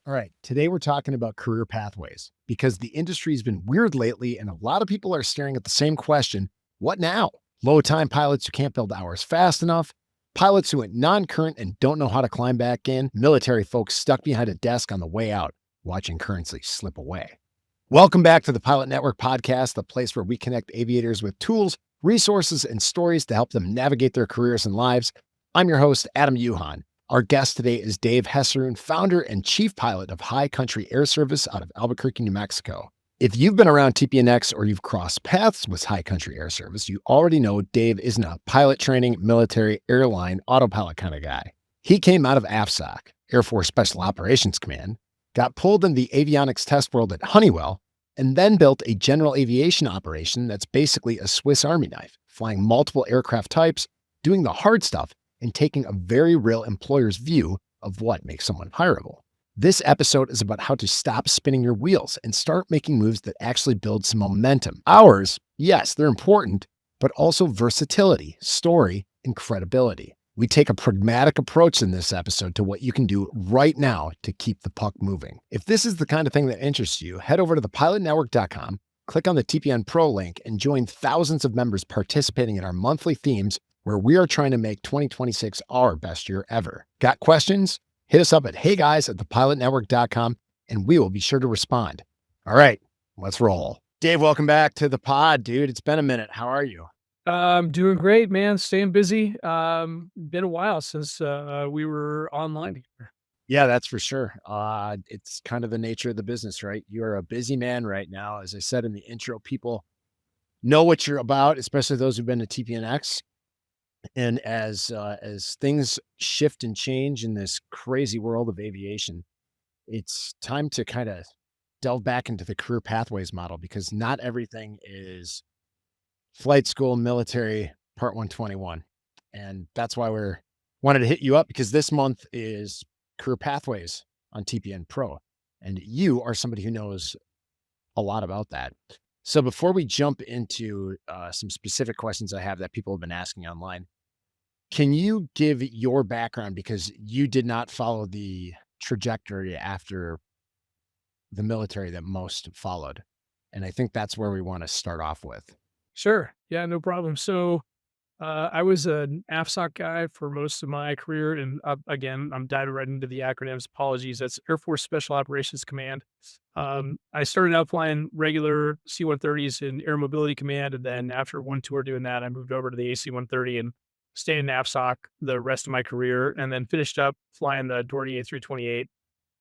All right. Today we're talking about career pathways because the industry's been weird lately and a lot of people are staring at the same question. What now? Low time pilots who can't build hours fast enough, pilots who went non-current and don't know how to climb back in, military folks stuck behind a desk on the way out, watching currency slip away. Welcome back to the Pilot Network podcast, the place where we connect aviators with tools, resources, and stories to help them navigate their careers and lives. I'm your host, Adam Uhan. Our guest today is Dave Jesurun, founder and chief pilot of High Country Air Service out of Albuquerque, New Mexico. If you've been around TPNX or you've crossed paths with High Country Air Service, you already know Dave isn't a pilot training, military, airline, autopilot kind of guy. He came out of AFSOC, Air Force Special Operations Command, got pulled in the avionics test world at Honeywell, and then built a general aviation operation that's basically a Swiss Army knife, flying multiple aircraft types, doing the hard stuff, and taking a very real employer's view of what makes someone hireable. This episode is about how to stop spinning your wheels and start making moves that actually build some momentum. Hours, yes, they're important, but also versatility, story, and credibility. We take a pragmatic approach in this episode to what you can do right now to keep the puck moving. If this is the kind of thing that interests you, head over to thepilotnetwork.com, click on the TPN Pro link, and join thousands of members participating in our monthly themes where we are trying to make 2026 our best year ever. Got questions? Hit us up at heyguys@thepilotnetwork.com, and we will be sure to respond. All right, let's roll. Dave, welcome back to the pod, dude. It's been a minute. How are you? Doing great, man. Staying busy. Been a while since we were online together. Yeah, that's for sure. It's kind of the nature of the business, right? You're a busy man right now. As I said in the intro, people know what you're about, especially those who've been to TPNX. And as things shift and change in this crazy world of aviation, it's time to kind of delve back into the career pathways model because not everything is flight school, military, part 121. And that's why we're wanted to hit you up because this month is career pathways on TPN Pro. And you are somebody who knows a lot about that. So before we jump into some specific questions I have that people have been asking online, can you give your background because you did not follow the trajectory after the military that most followed? And I think that's where we want to start off with. Sure. Yeah, no problem. So I was an AFSOC guy for most of my career. And again, I'm diving right into the acronyms. Apologies. That's Air Force Special Operations Command. I started out flying regular C-130s in Air Mobility Command. And then after one tour doing that, I moved over to the AC-130 and stayed in AFSOC the rest of my career. And then finished up flying the Doherty A328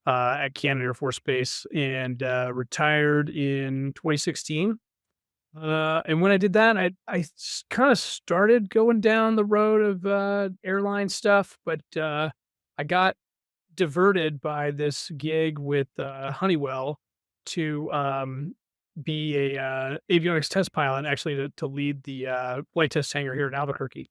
at Canada Air Force Base and retired in 2016. And when I did that, I kind of started going down the road of airline stuff, but I got diverted by this gig with Honeywell to be a avionics test pilot, actually to lead the flight test hangar here in Albuquerque.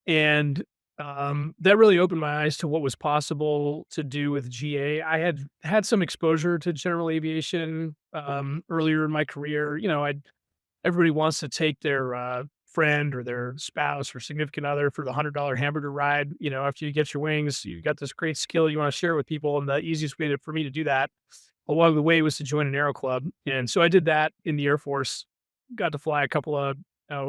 And that really opened my eyes to what was possible to do with GA. I had had some exposure to general aviation earlier in my career. Everybody wants to take their friend or their spouse or significant other for the $100 hamburger ride. After you get your wings, you got this great skill you want to share with people, and the easiest way for me to do that along the way was to join an aero club. And so I did that in the Air Force. Got to fly a couple of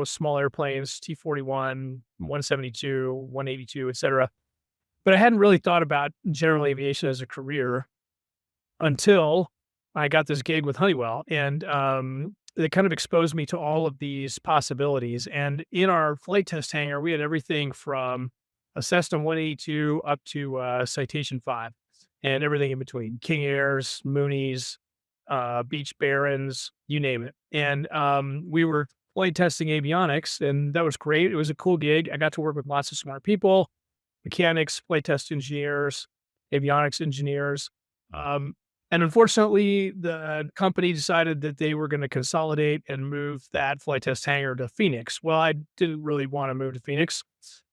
small airplanes, T-41, 172, 182, etc. But I hadn't really thought about general aviation as a career until I got this gig with Honeywell, and it kind of exposed me to all of these possibilities. And in our flight test hangar, we had everything from a Cessna 182 up to Citation 5 and everything in between, King Airs, Moonies, Beach Barons, you name it. And we were flight testing avionics, and that was great. It was a cool gig. I got to work with lots of smart people, mechanics, flight test engineers, avionics engineers. And unfortunately, the company decided that they were going to consolidate and move that flight test hangar to Phoenix. Well, I didn't really want to move to Phoenix,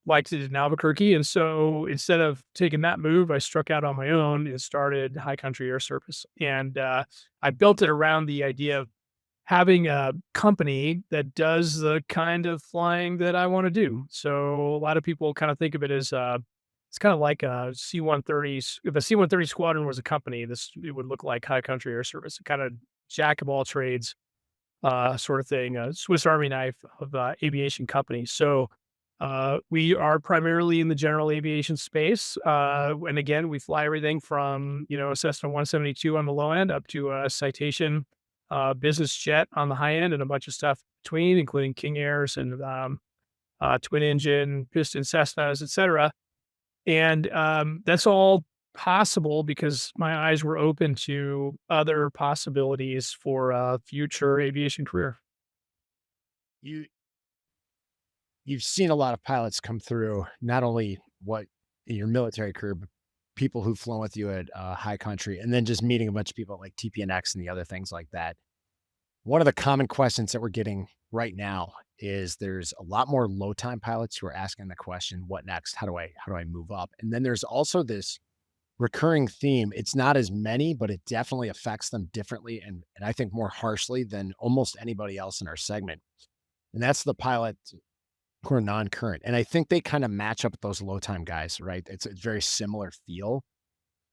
liked it in Albuquerque. And so instead of taking that move, I struck out on my own and started High Country Air Service. And I built it around the idea of having a company that does the kind of flying that I want to do. So a lot of people kind of think of it as It's kind of like a C-130s. If a C-130 squadron was a company, it would look like High Country Air Service, kind of jack of all trades, sort of thing, a Swiss Army knife of aviation companies. So we are primarily in the general aviation space, and again, we fly everything from a Cessna 172 on the low end up to a Citation business jet on the high end, and a bunch of stuff between, including King Airs and twin engine, piston Cessnas, etc. And that's all possible because my eyes were open to other possibilities for a future aviation career. You you've seen a lot of pilots come through, not only what in your military career, but people who've flown with you at High Country, and then just meeting a bunch of people like TPNX and the other things like that. One of the common questions that we're getting right now is there's a lot more low time pilots who are asking the question, "What next? How do I move up?" And then there's also this recurring theme. It's not as many, but it definitely affects them differently and I think more harshly than almost anybody else in our segment. And that's the pilot who are non-current. And I think they kind of match up with those low time guys, right? It's very similar feel.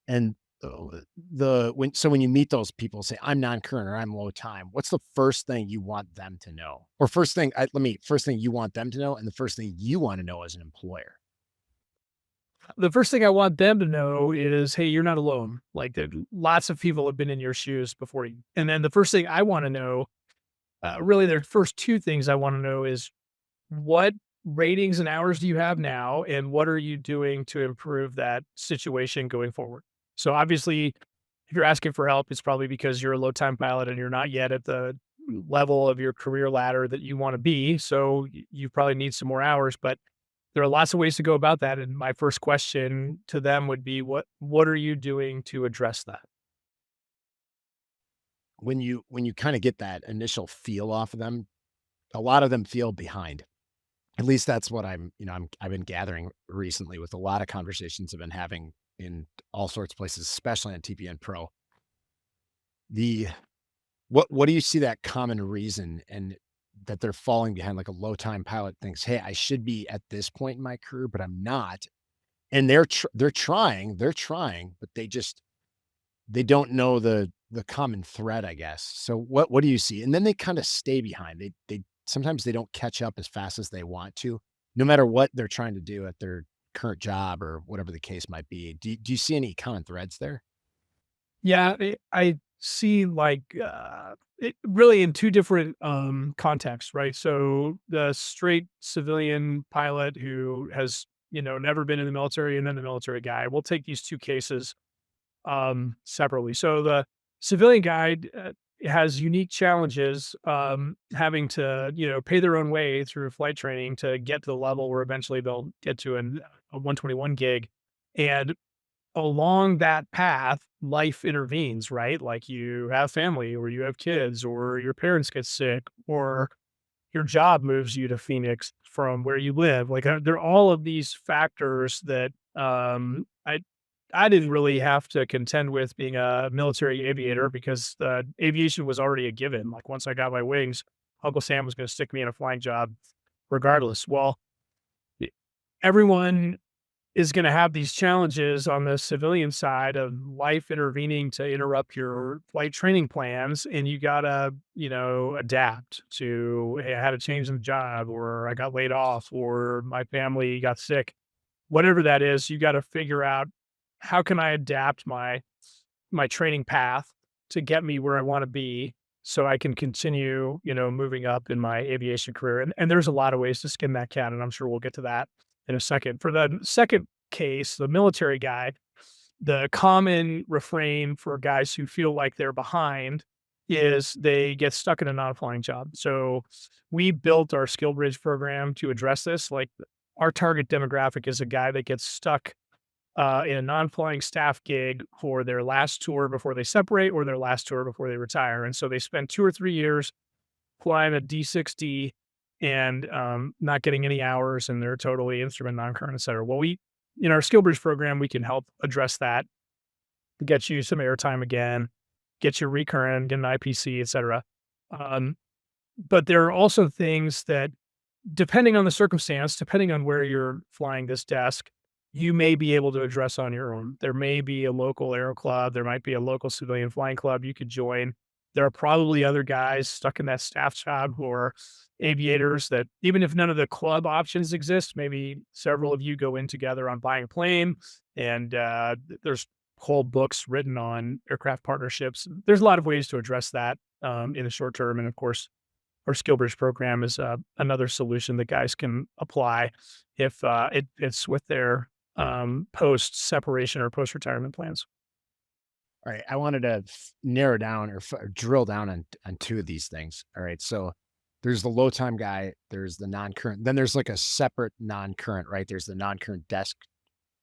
And when you meet those people, say, "I'm non-current," or "I'm low time," what's the first thing you want them to know? Or first thing you want them to know, and the first thing you want to know as an employer. The first thing I want them to know is, hey, you're not alone. Like, lots of people have been in your shoes before you. And then the first thing I want to know, really, their first two things I want to know is what ratings and hours do you have now, and what are you doing to improve that situation going forward? So obviously, if you're asking for help, it's probably because you're a low time pilot and you're not yet at the level of your career ladder that you want to be. So you probably need some more hours, but there are lots of ways to go about that. And my first question to them would be, what are you doing to address that? When you kind of get that initial feel off of them, a lot of them feel behind. At least that's what I've been gathering recently with a lot of conversations I've been having in all sorts of places, especially on TPN Pro. The what do you see that common reason and that they're falling behind? Like a low time pilot thinks, "Hey, I should be at this point in my career, but I'm not." And they're trying, but they don't know the common thread, I guess. So what do you see? And then they kind of stay behind. They sometimes they don't catch up as fast as they want to, no matter what they're trying to do at their current job or whatever the case might be. Do you see any common threads there? Yeah, I see like it really in two different contexts, right? So the straight civilian pilot who has, never been in the military and then the military guy. We'll take these two cases separately. So the civilian guy has unique challenges having to, pay their own way through flight training to get to the level where eventually they'll get to a 121 gig. And along that path, life intervenes, right? Like you have family or you have kids or your parents get sick or your job moves you to Phoenix from where you live. Like there are all of these factors that I didn't really have to contend with being a military aviator because aviation was already a given. Like once I got my wings, Uncle Sam was going to stick me in a flying job regardless. Well, e- everyone is gonna have these challenges on the civilian side of life intervening to interrupt your flight training plans, and you gotta, adapt to, "Hey, I had to change the job," or "I got laid off," or "My family got sick." Whatever that is, you gotta figure out, "How can I adapt my training path to get me where I wanna be so I can continue, moving up in my aviation career?" And there's a lot of ways to skin that cat, and I'm sure we'll get to that in a second. For the second case, the military guy, the common refrain for guys who feel like they're behind is they get stuck in a non-flying job. So we built our Skill Bridge program to address this. Like our target demographic is a guy that gets stuck in a non-flying staff gig for their last tour before they separate or their last tour before they retire. And so they spend 2 or 3 years flying a D6D and not getting any hours, and they're totally instrument non-current, et cetera. Well, in our Skill Bridge program, we can help address that, get you some airtime again, get you recurrent, get an IPC, et cetera. Um, but there are also things that, depending on the circumstance, depending on where you're flying this desk, you may be able to address on your own. There may be a local aero club. There might be a local civilian flying club you could join. There are probably other guys stuck in that staff job who are aviators that, even if none of the club options exist, maybe several of you go in together on buying a plane. And there's whole books written on aircraft partnerships. There's a lot of ways to address that in the short term. And of course, our skill bridge program is another solution that guys can apply if it fits with their post separation or post retirement plans. All right, I wanted to narrow down or drill down on two of these things. All right, so there's the low time guy, there's the non-current, then there's like a separate non-current, right? There's the non-current desk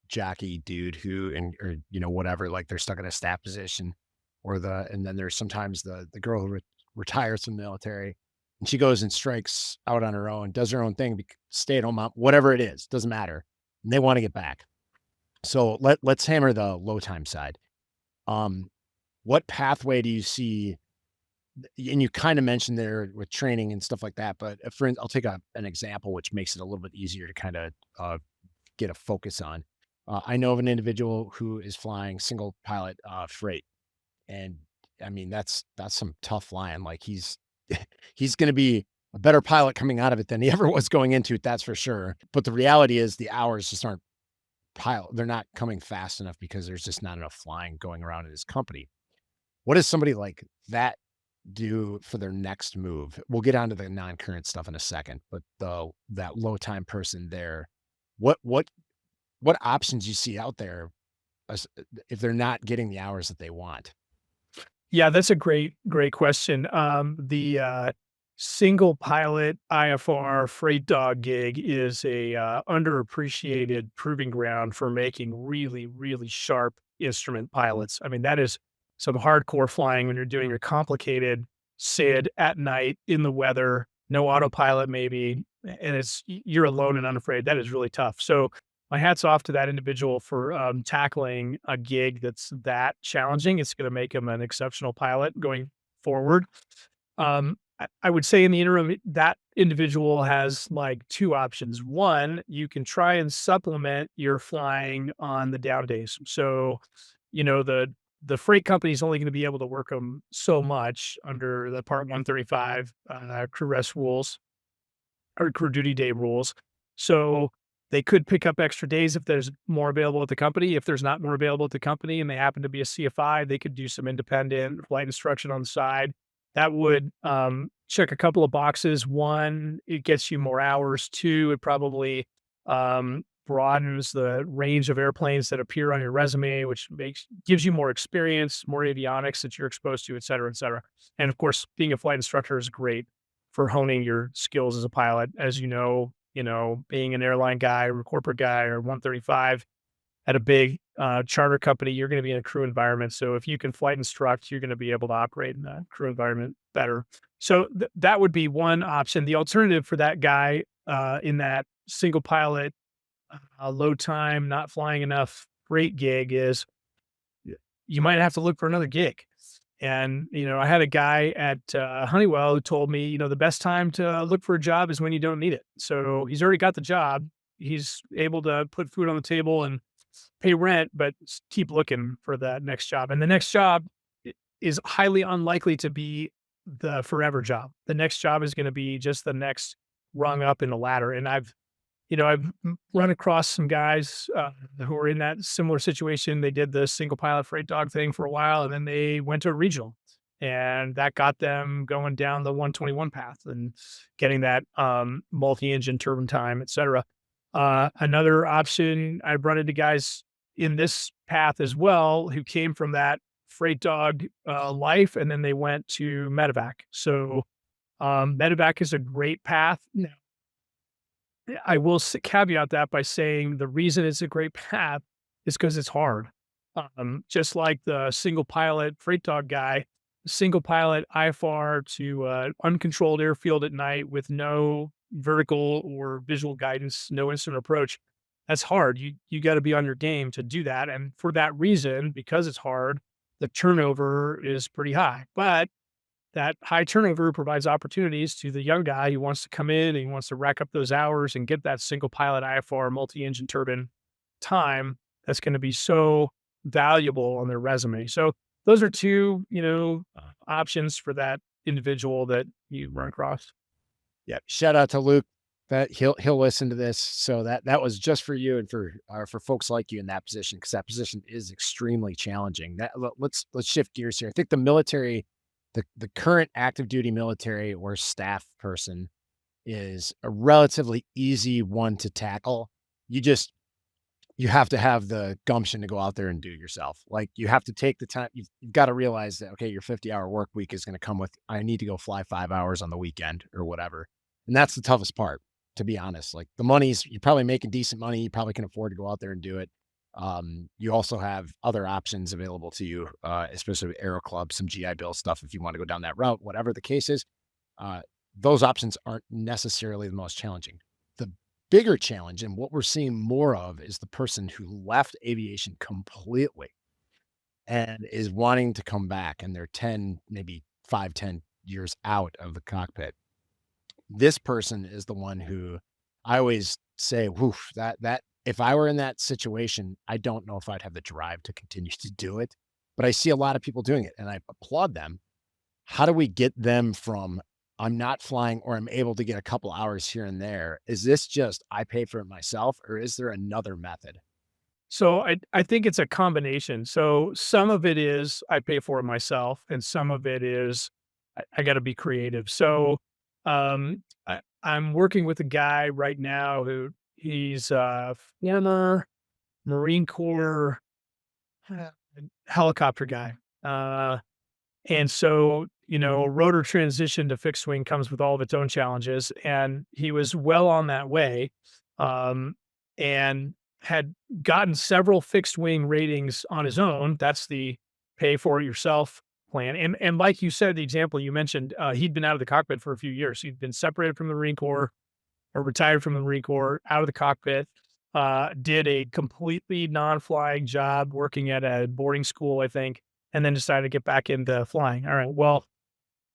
jockey dude who and or whatever, like they're stuck in a staff position, or and then there's sometimes the girl who retires from the military and she goes and strikes out on her own, does her own thing, stay at home mom, whatever it is, doesn't matter, and they want to get back. So let's hammer the low time side. Um, what pathway do you see? And you kind of mentioned there with training and stuff like that, but I'll take an example which makes it a little bit easier to kind of get a focus on. I know of an individual who is flying single pilot freight, and I mean that's some tough flying. Like he's going to be a better pilot coming out of it than he ever was going into it. That's for sure. But the reality is the hours just aren't they're not coming fast enough because there's just not enough flying going around in his company. What does somebody like that do for their next move? We'll get onto the non-current stuff in a second, but that low time person there, what what what options you see out there if they're not getting the hours that they want? Yeah, that's a great question. The single pilot IFR freight dog gig is a underappreciated proving ground for making really sharp instrument pilots. I mean, that is some hardcore flying when you're doing your complicated SID at night in the weather, no autopilot maybe, and you're alone and unafraid. That is really tough. So my hat's off to that individual for tackling a gig that's that challenging. It's going to make him an exceptional pilot going forward. I would say in the interim, that individual has like two options. One, you can try and supplement your flying on the down days. So, the freight company is only going to be able to work them so much under the Part 135 crew rest rules or crew duty day rules. So they could pick up extra days if there's more available at the company. If there's not more available at the company and they happen to be a CFI, they could do some independent flight instruction on the side. That would check a couple of boxes. One, it gets you more hours. Two, it probably broadens the range of airplanes that appear on your resume, which gives you more experience, more avionics that you're exposed to, et cetera, et cetera. And of course, being a flight instructor is great for honing your skills as a pilot. As being an airline guy or a corporate guy or 135 at a big charter company, you're going to be in a crew environment. So if you can flight instruct, you're going to be able to operate in that crew environment better. So that would be one option. The alternative for that guy in that single pilot, low time, not flying enough freight gig is you might have to look for another gig. And, I had a guy at Honeywell who told me, the best time to look for a job is when you don't need it. So he's already got the job. He's able to put food on the table and pay rent, but keep looking for that next job. And the next job is highly unlikely to be the forever job. The next job is going to be just the next rung up in the ladder. And I've run across some guys who are in that similar situation. They did the single pilot freight dog thing for a while, and then they went to a regional, and that got them going down the 121 path and getting that multi-engine turbine time, et cetera. Another option, I've run into guys in this path as well who came from that freight dog life, and then they went to medevac. So medevac is a great path. Now, I will caveat that by saying the reason it's a great path is because it's hard. Just like the single pilot freight dog guy, single pilot IFR to uncontrolled airfield at night with no vertical or visual guidance, no instrument approach. That's hard. You got to be on your game to do that. And for that reason, because it's hard, the turnover is pretty high. But that high turnover provides opportunities to the young guy who wants to come in and he wants to rack up those hours and get that single pilot IFR multi-engine turbine time that's going to be so valuable on their resume. So those are two, options for that individual that you run across. Yeah. Shout out to Luke. That he'll listen to this. So that was just for you and for folks like you in that position, because that position is extremely challenging. Let's shift gears here. I think the military, the current active duty military or staff person is a relatively easy one to tackle. You just you have to have the gumption to go out there and do it yourself. Like, you have to take the time. You've got to realize that, okay, your 50-hour work week is going to come with, I need to go fly 5 hours on the weekend or whatever. And that's the toughest part, to be honest. Like, the money's, you're probably making decent money. You probably can afford to go out there and do it. You also have other options available to you, especially with Aero Club, some GI Bill stuff if you want to go down that route, whatever the case is. Uh, those options aren't necessarily the most challenging. The bigger challenge and what we're seeing more of is the person who left aviation completely and is wanting to come back, and they're 10, maybe 5, 10 years out of the cockpit. This person is the one who I always say, woof, that if I were in that situation, I don't know if I'd have the drive to continue to do it. But I see a lot of people doing it and I applaud them. How do we get them from, I'm not flying or I'm able to get a couple hours here and there? Is this just I pay for it myself, or is there another method? So I think it's a combination. So some of it is I pay for it myself, and some of it is I got to be creative. So I'm working with a guy right now who he's a former Marine Corps uh, helicopter guy. And so, rotor transition to fixed wing comes with all of its own challenges. And he was well on that way, um, and had gotten several fixed wing ratings on his own. That's the pay for it yourself plan. And like you said, the example you mentioned, he'd been out of the cockpit for a few years. He'd been separated from the Marine Corps or retired from the Marine Corps, out of the cockpit, did a completely non-flying job working at a boarding school, I think, and then decided to get back into flying. All right. Well,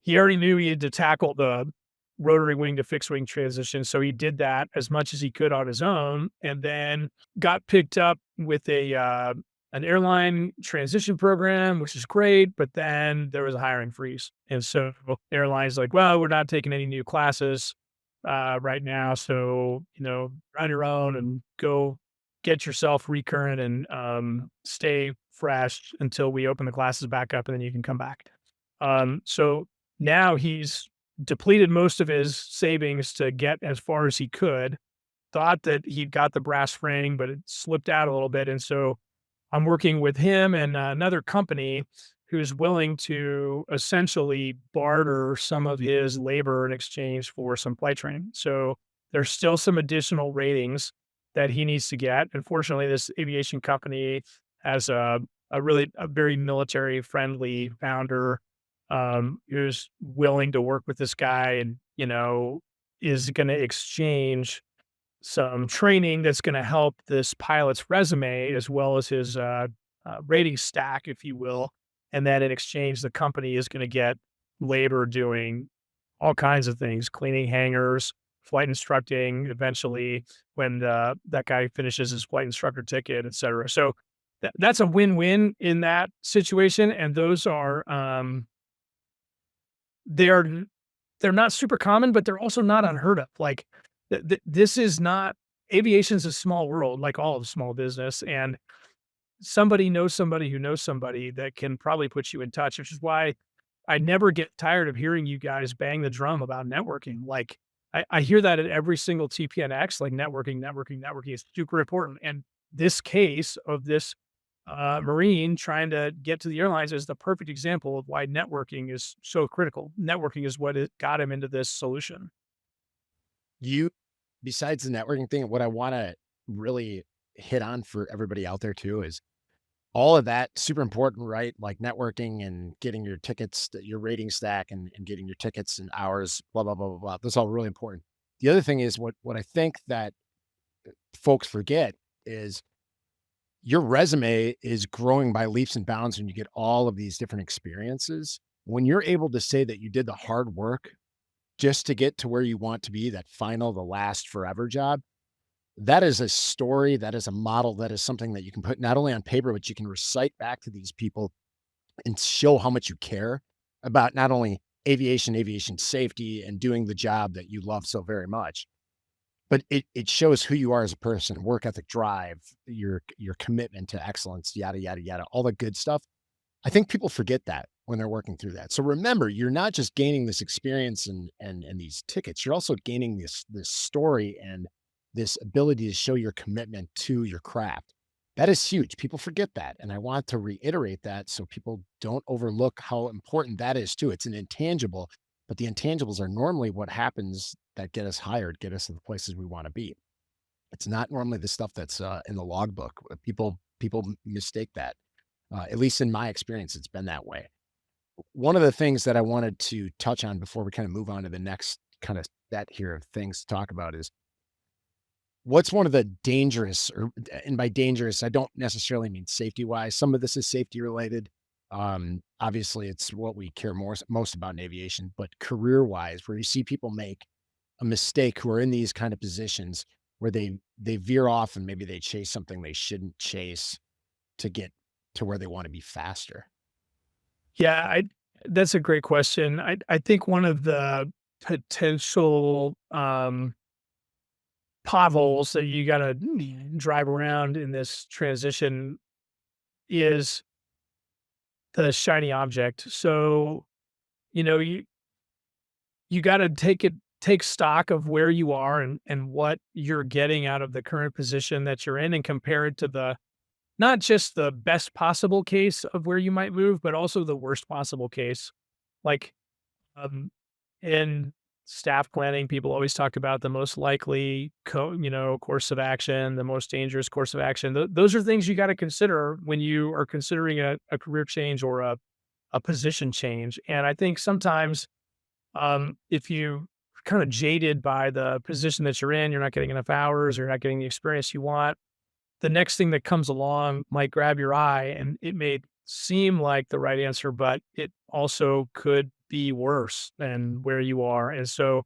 he already knew he had to tackle the rotary wing to fixed wing transition. So he did that as much as he could on his own, and then got picked up with an airline transition program, which is great. But then there was a hiring freeze. And so airlines like, well, we're not taking any new classes right now. So, on your own and go get yourself recurrent and stay fresh until we open the classes back up and then you can come back. So now he's depleted most of his savings to get as far as he could, thought that he got the brass ring, but it slipped out a little bit. And so I'm working with him and another company who's willing to essentially barter some of his labor in exchange for some flight training. So there's still some additional ratings that he needs to get. Unfortunately, this aviation company has a very military friendly founder, who's willing to work with this guy and, is going to exchange some training that's going to help this pilot's resume as well as his rating stack, if you will. And then in exchange, the company is going to get labor doing all kinds of things, cleaning hangars, flight instructing, eventually when that guy finishes his flight instructor ticket, et cetera. So that's a win-win in that situation. And those are, they're they're not super common, but they're also not unheard of. Like this is not aviation's a small world, like all of small business, and somebody knows somebody who knows somebody that can probably put you in touch, which is why I never get tired of hearing you guys bang the drum about networking. Like I hear that at every single TPNX, like networking is super important. And this case of this Marine trying to get to the airlines is the perfect example of why networking is so critical. Networking is what it got him into this solution. You, besides the networking thing, what I want to really hit on for everybody out there too is all of that super important, right? Like networking and getting your tickets, your rating stack and getting your tickets and hours, blah, blah, blah, blah, blah. That's all really important. The other thing is what I think that folks forget is your resume is growing by leaps and bounds when you get all of these different experiences. When you're able to say that you did the hard work just to get to where you want to be, that final, the last forever job, That is a story, that is a model, that is something that you can put not only on paper, but you can recite back to these people and show how much you care about not only aviation safety, and doing the job that you love so very much, but it shows who you are as a person, work ethic, drive, your commitment to excellence, yada, yada, yada, all the good stuff. I think people forget that when they're working through that. So remember, you're not just gaining this experience and these tickets, you're also gaining this story and this ability to show your commitment to your craft. That is huge. People forget that. And I want to reiterate that so people don't overlook how important that is too. It's an intangible, but the intangibles are normally what happens that get us hired, get us to the places we want to be. It's not normally the stuff that's in the logbook. People mistake that. At least in my experience, it's been that way. One of the things that I wanted to touch on before we kind of move on to the next kind of set here of things to talk about is what's one of the dangerous, or and by dangerous, I don't necessarily mean safety wise. Some of this is safety related. Obviously, it's what we care most about in aviation, but career wise, where you see people make a mistake who are in these kind of positions where they veer off and maybe they chase something they shouldn't chase to get to where they want to be faster. Yeah, I that's a great question. I think one of the potential, potholes that you gotta drive around in this transition is the shiny object. So, you know, you gotta take stock of where you are and what you're getting out of the current position that you're in and compare it to the not just the best possible case of where you might move, but also the worst possible case. Like, um, in staff planning, people always talk about the most likely course of action, the most dangerous course of action. Those are things you gotta consider when you are considering a career change or a position change. And I think sometimes, if you kind of jaded by the position that you're in, you're not getting enough hours, you're not getting the experience you want, the next thing that comes along might grab your eye and it may seem like the right answer, but it also could be worse than where you are. And so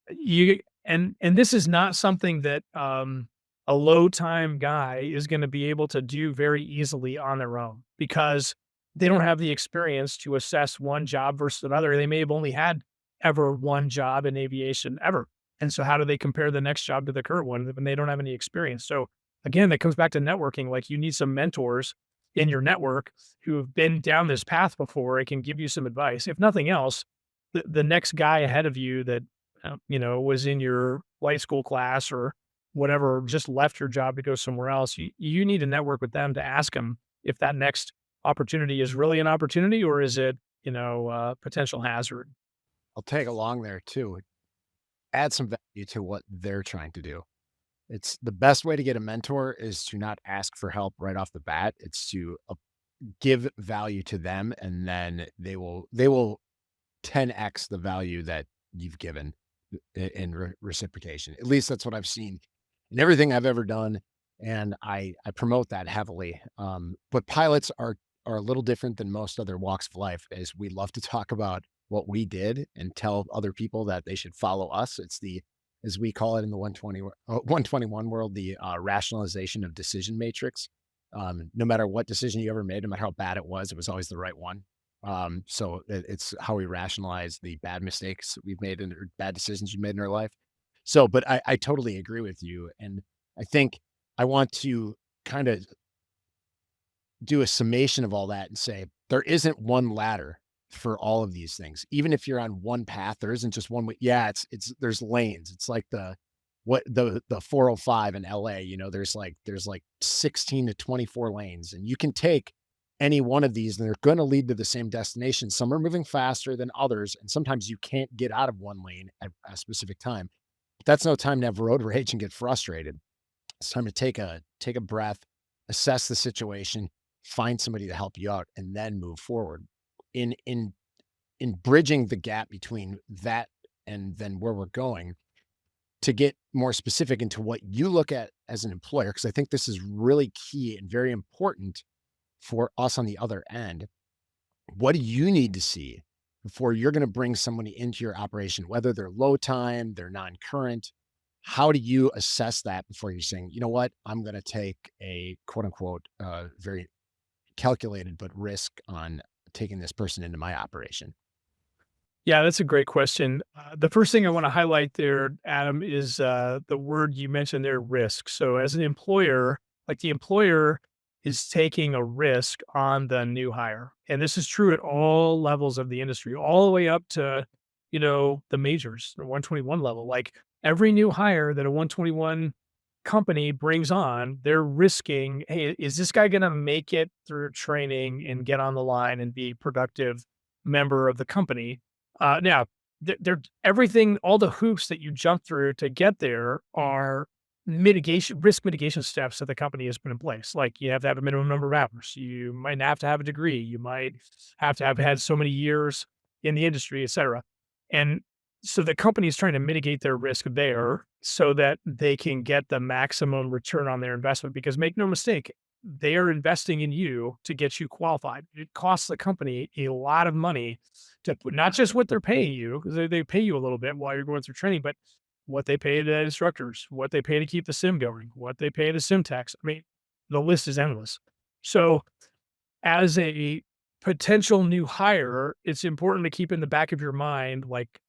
you and this is not something that a low time guy is going to be able to do very easily on their own because they don't have the experience to assess one job versus another. They may have only had ever one job in aviation ever. And so how do they compare the next job to the current one when they don't have any experience? So again, that comes back to networking. Like you need some mentors in your network who have been down this path before and can give you some advice. If nothing else, the next guy ahead of you that was in your flight school class or whatever, just left your job to go somewhere else, you need to network with them to ask them if that next opportunity is really an opportunity or is it, potential hazard. I'll tag along there too. Add some value to what they're trying to do. It's the best way to get a mentor is to not ask for help right off the bat. It's to give value to them, and then they will 10x the value that you've given in reciprocation. At least that's what I've seen in everything I've ever done, and I promote that heavily. But pilots are a little different than most other walks of life, as we love to talk about what we did and tell other people that they should follow us. It's the as we call it in the 121 world, the rationalization of decision matrix. No matter what decision you ever made, no matter how bad it was always the right one. So it's how we rationalize the bad mistakes we've made and or bad decisions we made in our life. So, but I totally agree with you. And I think I want to kind of do a summation of all that and say there isn't one ladder for all of these things. Even if you're on one path, there isn't just one way. Yeah, it's there's lanes. It's like the 405 in LA, there's like 16 to 24 lanes, and you can take any one of these and they're going to lead to the same destination. Some are moving faster than others, and sometimes you can't get out of one lane at a specific time. But that's no time to have road rage and get frustrated. It's time to take a breath, assess the situation, find somebody to help you out, and then move forward. In bridging the gap between that and then where we're going, to get more specific into what you look at as an employer, because I think this is really key and very important for us on the other end. What do you need to see before you're going to bring somebody into your operation, whether they're low time, they're non-current? How do you assess that before you're saying, you know what, I'm going to take a quote unquote very calculated but risk on taking this person into my operation? Yeah, that's a great question. The first thing I want to highlight there, Adam, is the word you mentioned there, risk. So, as an employer, like the employer is taking a risk on the new hire, and this is true at all levels of the industry, all the way up to the majors, the 121 level. Like every new hire that a 121 company brings on, they're risking, hey, is this guy going to make it through training and get on the line and be productive member of the company? Now, they're everything, all the hoops that you jump through to get there are risk mitigation steps that the company has put in place. Like you have to have a minimum number of hours. You might have to have a degree. You might have to have had so many years in the industry, et cetera. And so the company is trying to mitigate their risk there so that they can get the maximum return on their investment. Because make no mistake, they are investing in you to get you qualified. It costs the company a lot of money to put, not just what they're paying you, because they pay you a little bit while you're going through training, but what they pay the instructors, what they pay to keep the sim going, what they pay the sim techs. I mean, the list is endless. So as a potential new hire, it's important to keep in the back of your mind, like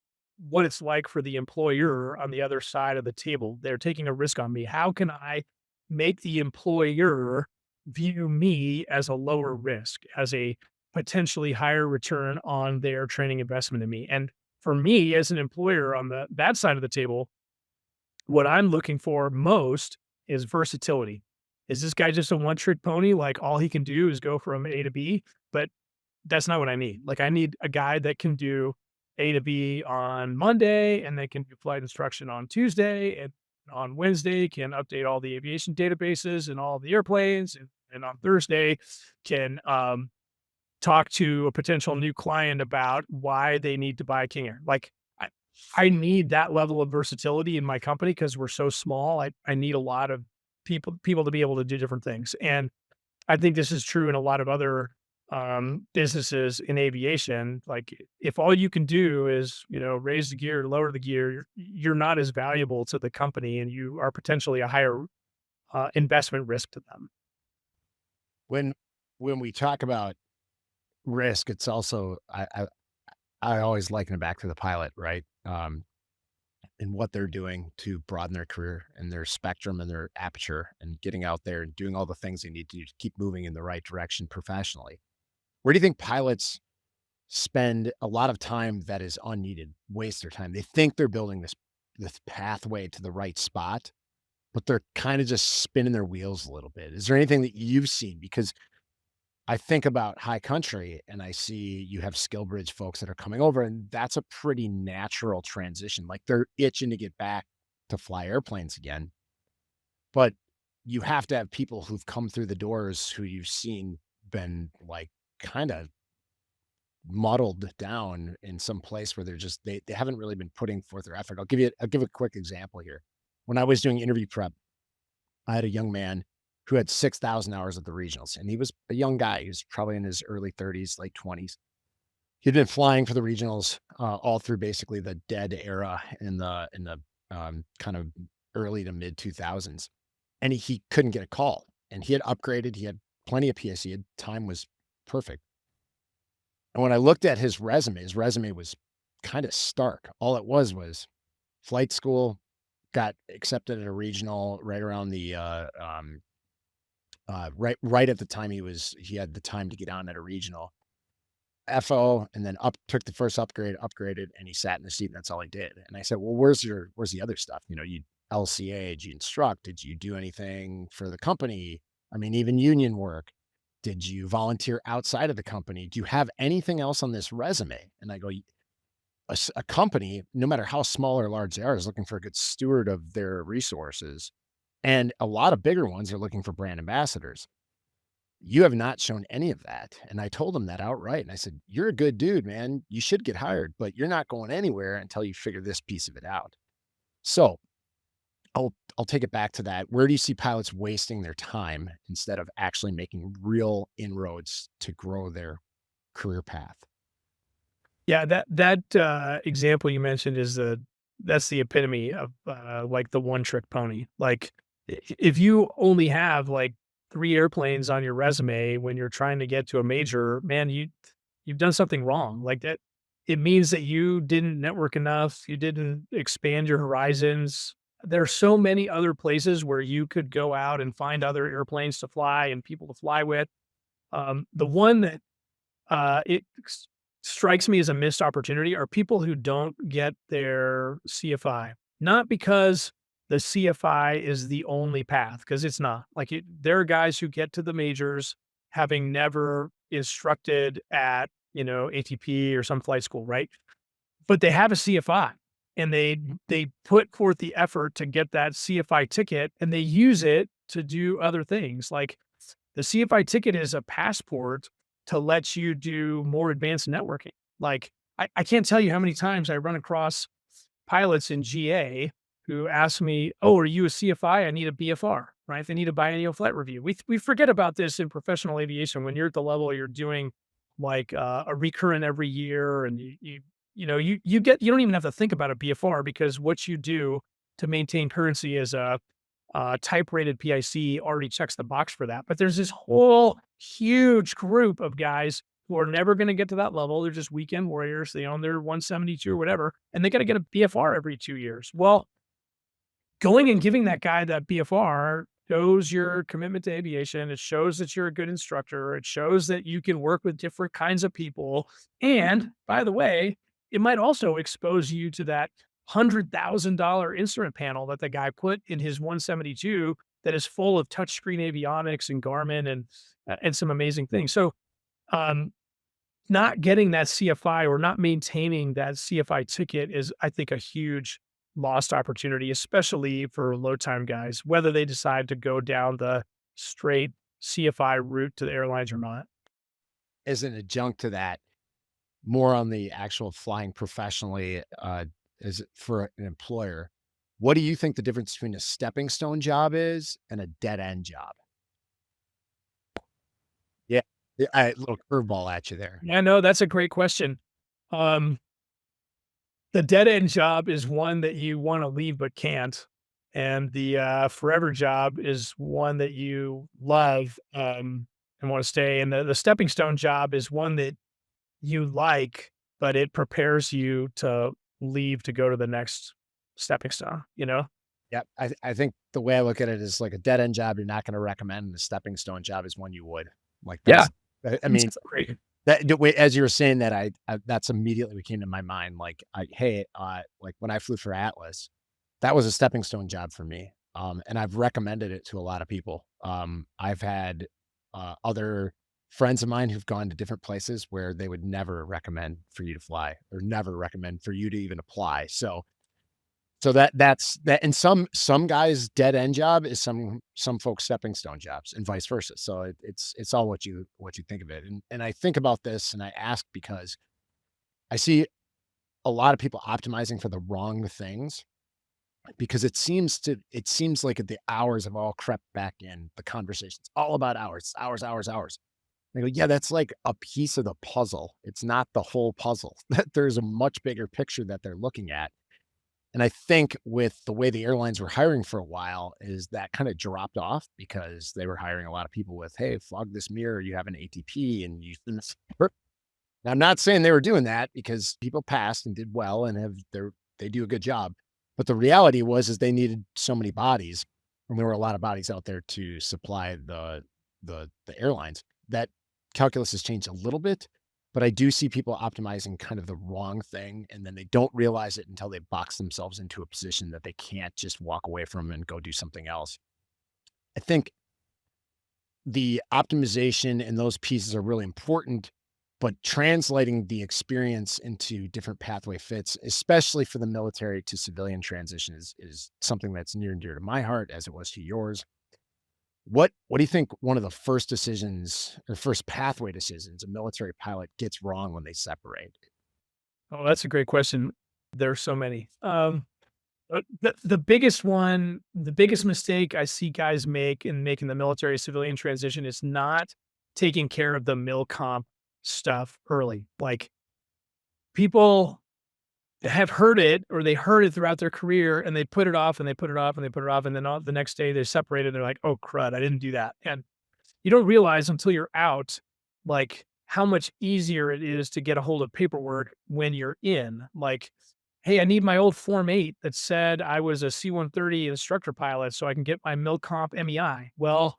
what it's like for the employer on the other side of the table. They're taking a risk on me. How can I make the employer view me as a lower risk, as a potentially higher return on their training investment in me? And for me as an employer on that side of the table, what I'm looking for most is versatility. Is this guy just a one trick pony? Like all he can do is go from A to B, but that's not what I need. Like I need a guy that can do A to B on Monday and they can do flight instruction on Tuesday and on Wednesday can update all the aviation databases and all the airplanes and on Thursday can talk to a potential new client about why they need to buy King Air. Like I, I need that level of versatility in my company because we're so small. I need a lot of people to be able to do different things. And I think this is true in a lot of other businesses in aviation. Like if all you can do is, raise the gear, lower the gear, you're not as valuable to the company and you are potentially a higher investment risk to them. When when we talk about risk, it's also I always liken it back to the pilot, right? And what they're doing to broaden their career and their spectrum and their aperture and getting out there and doing all the things they need to do to keep moving in the right direction professionally. Where do you think pilots spend a lot of time that is unneeded, waste their time? They think they're building this pathway to the right spot, but they're kind of just spinning their wheels a little bit. Is there anything that you've seen? Because I think about high country and I see you have skill bridge folks that are coming over, and that's a pretty natural transition. Like they're itching to get back to fly airplanes again. But you have to have people who've come through the doors who you've seen been like kind of muddled down in some place where they haven't really been putting forth their effort. I'll give a quick example here. When I was doing interview prep, I had a young man who had 6,000 hours at the regionals, and he was a young guy. He was probably in his early 30s, late 20s. He'd been flying for the regionals all through basically the dead era in the kind of early to mid 2000s, and he couldn't get a call. And he had upgraded. He had plenty of PSE. Time was perfect. And when I looked at his resume was kind of stark. All it was flight school, got accepted at a regional right around right at the time he had the time to get on at a regional FO, and then up took the first upgrade, upgraded, and he sat in the seat. And that's all he did. And I said, "Well, where's the other stuff? You LCA, did you instruct? Did you do anything for the company? I mean, even union work. Did you volunteer outside of the company? Do you have anything else on this resume?" And I go, a company, no matter how small or large they are, is looking for a good steward of their resources. And a lot of bigger ones are looking for brand ambassadors. You have not shown any of that. And I told him that outright. And I said, "You're a good dude, man. You should get hired, but you're not going anywhere until you figure this piece of it out." So I'll take it back to that. Where do you see pilots wasting their time instead of actually making real inroads to grow their career path? Yeah, that example you mentioned is that's the epitome of like the one trick pony. Like if you only have like 3 airplanes on your resume when you're trying to get to a major, man, you've done something wrong. Like that, it means that you didn't network enough. You didn't expand your horizons. There are so many other places where you could go out and find other airplanes to fly and people to fly with. The one that it strikes me as a missed opportunity are people who don't get their CFI, not because the CFI is the only path, because it's not. Like there are guys who get to the majors having never instructed at ATP or some flight school, right? But they have a CFI and they put forth the effort to get that CFI ticket and they use it to do other things. Like the CFI ticket is a passport to let you do more advanced networking. Like I can't tell you how many times I run across pilots in GA who ask me, "Oh, are you a CFI? I need a BFR." Right? They need a biennial flight review. We forget about this in professional aviation when you're at the level you're doing like a recurrent every year, and you don't even have to think about a BFR because what you do to maintain currency as a type rated PIC already checks the box for that. But there's this whole huge group of guys who are never going to get to that level. They're just weekend warriors. They own their 172 or whatever, and they got to get a BFR every 2 years. Well, going and giving that guy that BFR shows your commitment to aviation. It shows that you're a good instructor. It shows that you can work with different kinds of people. And by the way, it might also expose you to that $100,000 instrument panel that the guy put in his 172 that is full of touchscreen avionics and Garmin and some amazing things. So, um, not getting that CFI or not maintaining that CFI ticket is, I think, a huge lost opportunity, especially for low time guys, whether they decide to go down the straight CFI route to the airlines or not. As an adjunct to that, more on the actual flying professionally, is for an employer. What do you think the difference between a stepping stone job is and a dead end job? Yeah. Yeah, little curveball at you there. Yeah, no, that's a great question. Um, the dead end job is one that you want to leave but can't. And the forever job is one that you love and want to stay. And the stepping stone job is one that you like, but it prepares you to leave to go to the next stepping stone, you know? Yeah, I think the way I look at it is like a dead end job you're not gonna recommend, and a stepping stone job is one you would. Like, Yeah. I mean, Great. that the way as you were saying that, that's immediately what came to my mind, like, hey, like, when I flew for Atlas, that was a stepping stone job for me, and I've recommended it to a lot of people. I've had, other friends of mine who've gone to different places where they would never recommend for you to fly or never recommend for you to even apply, so that's that, and some guys' dead end job is some folks' stepping stone jobs and vice versa. So it's all what you think of it. And I think about this and I ask because I see a lot of people optimizing for the wrong things because it seems like the hours have all crept back in the conversations, all about hours, hours, hours, hours. They go, yeah, that's like a piece of the puzzle. It's not the whole puzzle. That there's a much bigger picture that they're looking at. And I think with the way the airlines were hiring for a while is that kind of dropped off because they were hiring a lot of people with, "Hey, flog this mirror, you have an ATP and you." Now, I'm not saying they were doing that because people passed and did well and they do a good job. But the reality is they needed so many bodies, and there were a lot of bodies out there to supply the airlines. That calculus has changed a little bit, but I do see people optimizing kind of the wrong thing, and then they don't realize it until they box themselves into a position that they can't just walk away from and go do something else. I think the optimization and those pieces are really important, but translating the experience into different pathway fits, especially for the military to civilian transition is something that's near and dear to my heart as it was to yours. What do you think one of the first decisions or first pathway decisions a military pilot gets wrong when they separate? Oh, that's a great question. There's so many. The biggest one, the biggest mistake I see guys make in making the military civilian transition is not taking care of the mil comp stuff early. Like people have heard it, or they heard it throughout their career, and they put it off and they put it off and they put it off, and then the next day they separate it. They're like, "Oh crud, I didn't do that." And you don't realize until you're out, like, how much easier it is to get a hold of paperwork when you're in. Like, "Hey, I need my old Form 8 that said I was a C-130 instructor pilot so I can get my MilComp MEI." Well,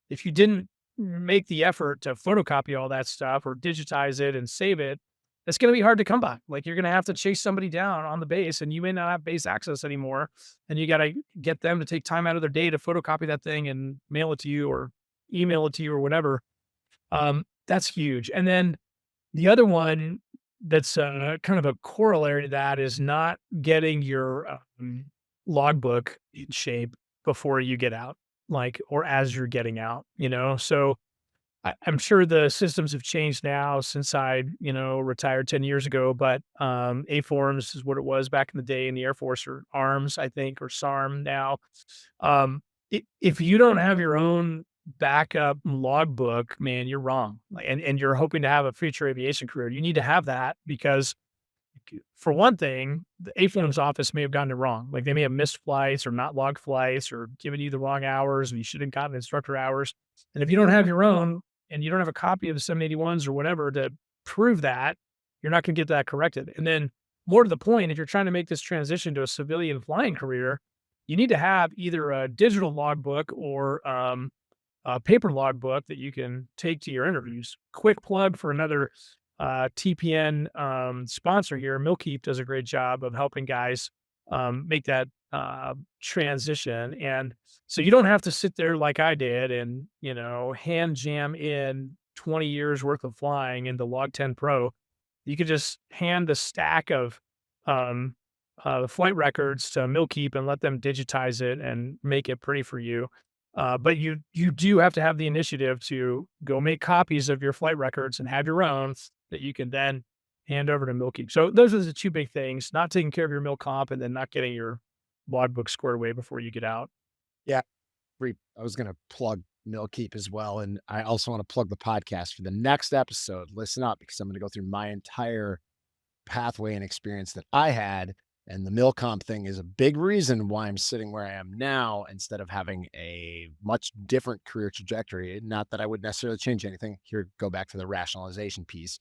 if you didn't make the effort to photocopy all that stuff or digitize it and save it, it's gonna be hard to come by. Like, you're gonna have to chase somebody down on the base, and you may not have base access anymore, and you gotta get them to take time out of their day to photocopy that thing and mail it to you or email it to you or whatever. That's huge. And then the other one that's, kind of a corollary to that is not getting your, logbook in shape before you get out, like, or as you're getting out, you know? So, I'm sure the systems have changed now since I, retired 10 years ago, but, A forms is what it was back in the day in the Air Force, or ARMS, I think, or SARM now. If you don't have your own backup logbook, man, you're wrong. Like, and you're hoping to have a future aviation career, you need to have that because, for one thing, the AFLM's office may have gotten it wrong. Like, they may have missed flights or not logged flights or given you the wrong hours, and you should have gotten instructor hours. And if you don't have your own and you don't have a copy of the 781s or whatever to prove that, you're not going to get that corrected. And then, more to the point, if you're trying to make this transition to a civilian flying career, you need to have either a digital logbook or a paper logbook that you can take to your interviews. Quick plug for another TPN sponsor here. Milkeep does a great job of helping guys make that transition. And so you don't have to sit there like I did and, hand jam in 20 years worth of flying into Log 10 Pro. You could just hand the stack of um, flight records to Milkeep and let them digitize it and make it pretty for you. But you do have to have the initiative to go make copies of your flight records and have your own that you can then hand over to Milkeep. So those are the two big things: not taking care of your milk comp, and then not getting your logbook squared away before you get out. Yeah, I was going to plug Millkeep as well. And I also want to plug the podcast for the next episode. Listen up, because I'm going to go through my entire pathway and experience that I had. And the Milcomp thing is a big reason why I'm sitting where I am now instead of having a much different career trajectory. Not that I would necessarily change anything. Here, go back to the rationalization piece.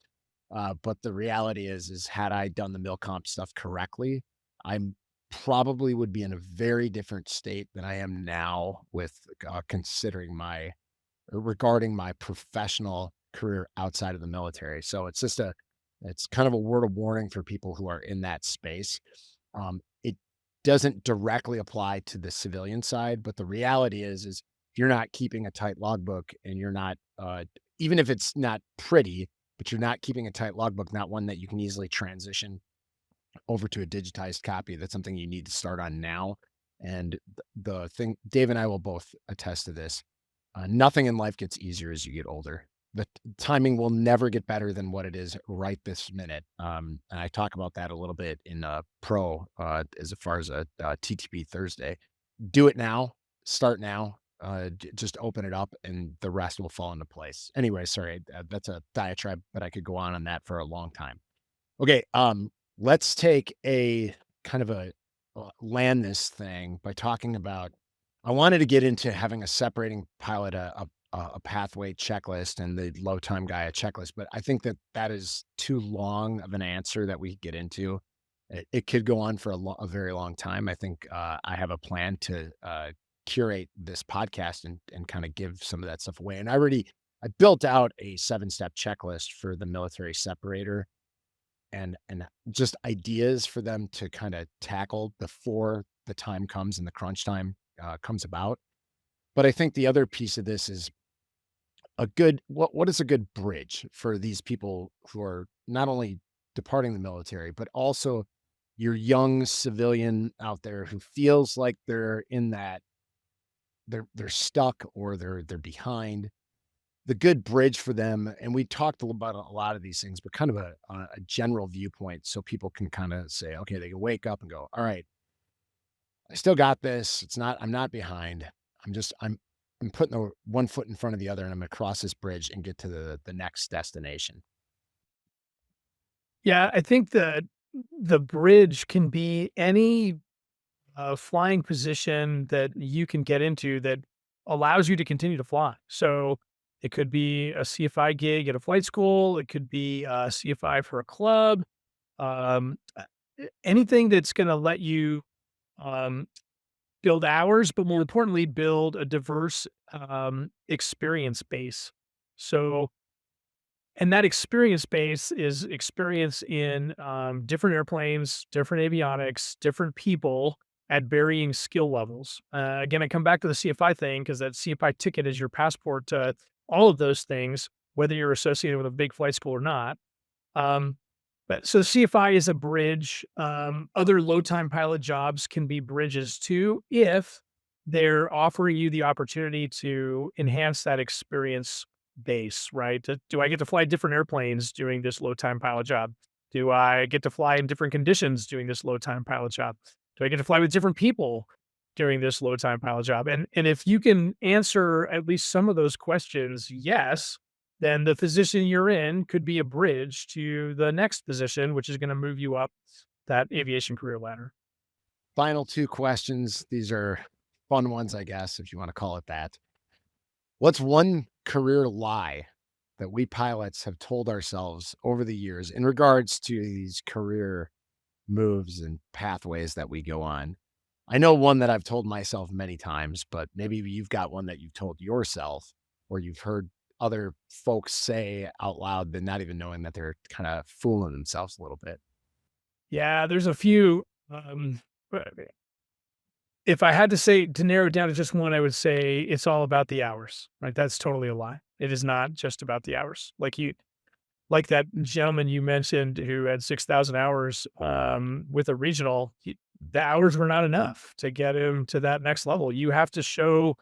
But the reality is had I done the Milcomp stuff correctly, I'm probably would be in a very different state than I am now with considering my regarding my professional career outside of the military. So it's kind of a word of warning for people who are in that space. It doesn't directly apply to the civilian side, but the reality is you're not keeping a tight logbook and you're not, even if it's not pretty, but you're not keeping a tight logbook, not one that you can easily transition over to a digitized copy. That's something you need to start on now. And the thing, Dave and I will both attest to this. Nothing in life gets easier as you get older. The timing will never get better than what it is right this minute. And I talk about that a little bit in Pro as far as a TTP Thursday. Do it now, start now, just open it up, and the rest will fall into place. Anyway, sorry, that's a diatribe, but I could go on that for a long time. Okay, let's take a kind of a land this thing by talking about. I wanted to get into having a separating pilot a pathway checklist and the low time guy a checklist, but I think that that is too long of an answer that we could get into. It could go on for a very long time. I think I have a plan to curate this podcast and kind of give some of that stuff away. And I built out a 7-step checklist for the military separator and just ideas for them to kind of tackle before the time comes and the crunch time comes about. But I think the other piece of this is what is a good bridge for these people who are not only departing the military, but also your young civilian out there who feels like they're in that they're stuck or they're behind. The good bridge for them, and we talked about a lot of these things, but kind of a general viewpoint so people can kind of say, okay, they can wake up and go, all right, I still got this. I'm not behind. I'm putting the one foot in front of the other and I'm gonna cross this bridge and get to the next destination. Yeah, I think that the bridge can be any flying position that you can get into that allows you to continue to fly. So it could be a CFI gig at a flight school. It could be a CFI for a club. Anything that's going to let you um, build hours, but more importantly, build a diverse experience base. So, and that experience base is experience in different airplanes, different avionics, different people at varying skill levels. Again, I come back to the CFI thing because that CFI ticket is your passport to all of those things, whether you're associated with a big flight school or not. Um, but so CFI is a bridge. Other low time pilot jobs can be bridges too, if they're offering you the opportunity to enhance that experience base, right? Do I get to fly different airplanes doing this low time pilot job? Do I get to fly in different conditions doing this low time pilot job? Do I get to fly with different people during this low time pilot job? And if you can answer at least some of those questions, yes, then the position you're in could be a bridge to the next position, which is going to move you up that aviation career ladder. Final two questions. These are fun ones, I guess, if you want to call it that. What's one career lie that we pilots have told ourselves over the years in regards to these career moves and pathways that we go on? I know one that I've told myself many times, but maybe you've got one that you've told yourself or you've heard other folks say out loud, but not even knowing that they're kind of fooling themselves a little bit. Yeah, there's a few. But if I had to say to narrow it down to just one, I would say it's all about the hours, right? That's totally a lie. It is not just about the hours. Like that gentleman you mentioned who had 6,000 hours with a regional, the hours were not enough to get him to that next level. You have to show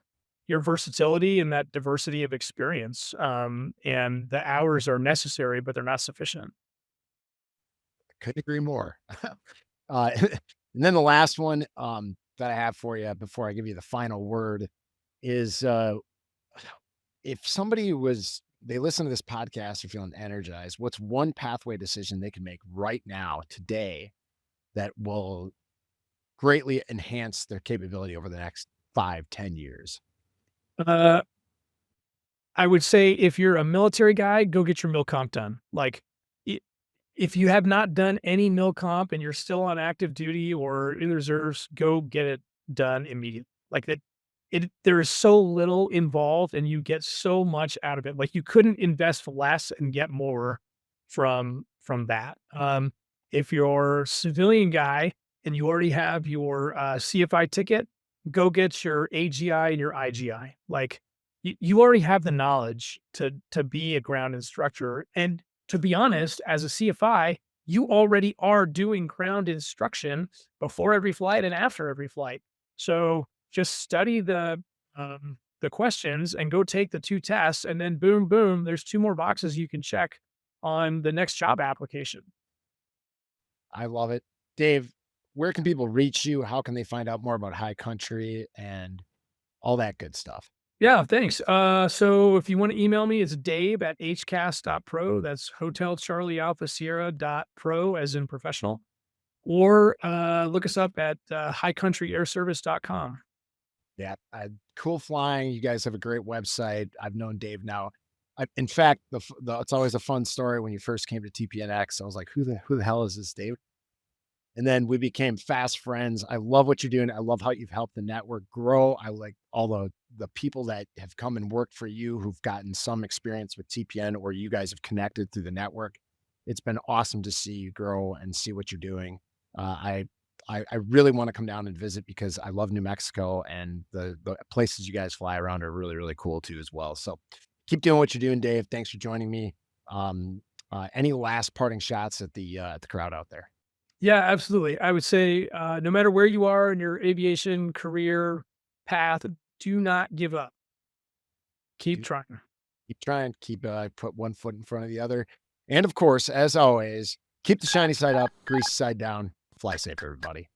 your versatility and that diversity of experience. And the hours are necessary, but they're not sufficient. Couldn't agree more. And then the last one that I have for you before I give you the final word is if somebody they listen to this podcast, are feeling energized, what's one pathway decision they can make right now, today, that will greatly enhance their capability over the next 5, 10 years? Uh, I would say if you're a military guy, go get your mil comp done. Like, I if you have not done any mil comp and you're still on active duty or in the reserves, go get it done immediately. Like that, there is so little involved and you get so much out of it. Like you couldn't invest less and get more from that. If you're a civilian guy and you already have your CFI ticket, go get your AGI and your IGI. Like you already have the knowledge to be a ground instructor. And to be honest, as a CFI, you already are doing ground instruction before every flight and after every flight. So just study the questions and go take the 2 tests, and then boom, boom, there's 2 more boxes you can check on the next job application. I love it. Dave, where can people reach you? How can they find out more about high country and all that good stuff? Yeah, thanks. So if you want to email me, it's Dave at hcast.pro. That's Hotel Charlie Alpha Sierra dot pro as in professional. Or look us up at highcountryairservice.com. Yeah, cool flying. You guys have a great website. I've known Dave now. In fact, it's always a fun story. When you first came to TPNX, I was like, who the hell is this Dave? And then we became fast friends. I love what you're doing. I love how you've helped the network grow. I like all the people that have come and worked for you who've gotten some experience with TPN, or you guys have connected through the network. It's been awesome to see you grow and see what you're doing. I really want to come down and visit because I love New Mexico, and the places you guys fly around are really, really cool too as well. So keep doing what you're doing, Dave. Thanks for joining me. Any last parting shots at the crowd out there? Yeah, absolutely. I would say no matter where you are in your aviation career path, do not give up. Keep Do trying. Keep trying, put one foot in front of the other. And of course, as always, keep the shiny side up, grease side down. Fly safe, everybody.